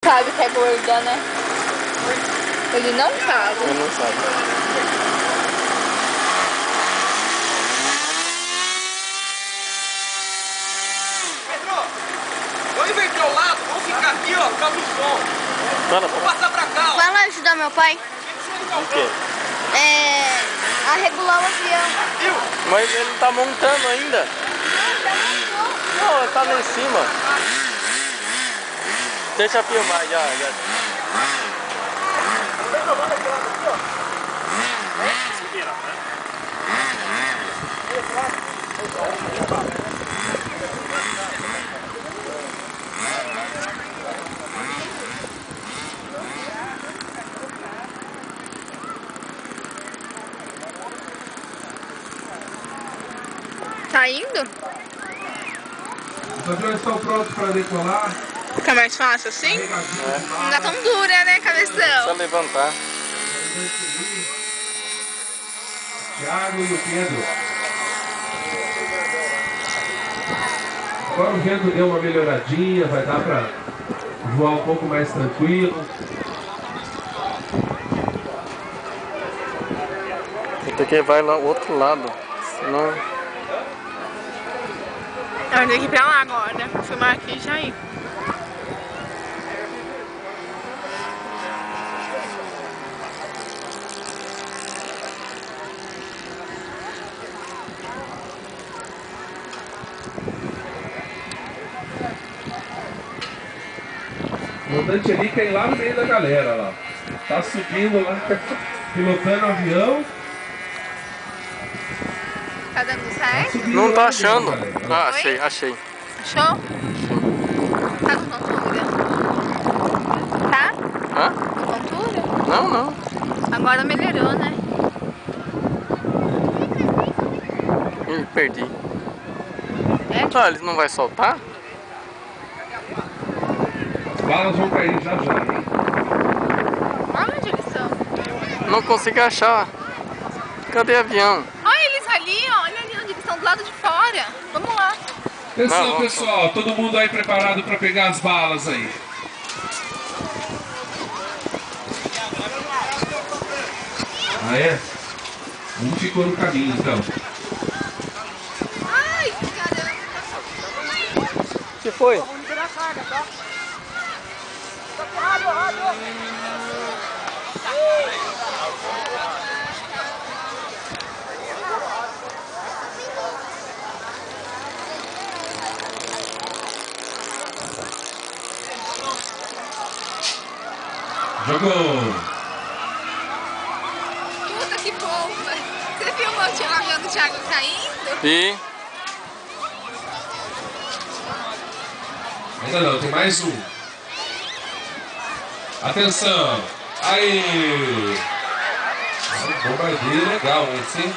Sabe que é gorda, né? Ele não sabe. Ele não sabe. Pedro, vou inverter o lado, vamos ficar aqui, ó, por causa do som. Vou passar pra cá, ó. Vai lá ajudar meu pai. O quê? A regular o avião. Viu? Mas ele tá montando ainda. Não, ele tá lá em cima. Deixa eu filmar já. Tá indo? Os aviões estão prontos para decolar. Fica mais fácil assim? Não dá tão dura, né, Só cabeção? levantar. Thiago e o Pedro. Agora o vento deu uma melhoradinha, vai dar para voar um pouco mais tranquilo. Tem que vai lá o outro lado. Senão. Eu tenho que ir pra lá agora, né? Vou filmar aqui e já ir. O comandante ali quer ir lá no meio da galera, lá. Tá subindo lá, pilotando o avião. Tá dando Tá certo? subindo Não lá tá no meio achando. da galera. Ah, achei. Achou? Tá com tontura? Tá? Hã? Tontura? Não. Agora melhorou, né? Perdi. É? Ah, eles não vai soltar? As balas vão cair já, hein? Onde eles são? Não consigo achar. Cadê avião? Olha eles ali, ó. Olha ali onde eles estão, do lado de fora. Vamos lá. Atenção, Não. pessoal, todo mundo aí preparado para pegar as balas aí. Ah, é? Um ficou no caminho, então. Ai, caramba. O que foi? Jogou! Puta que bomba. Você filmou o avião do Thiago caindo? E Ainda não, tem mais um. Atenção! Aí! Bombardeio legal esse, hein?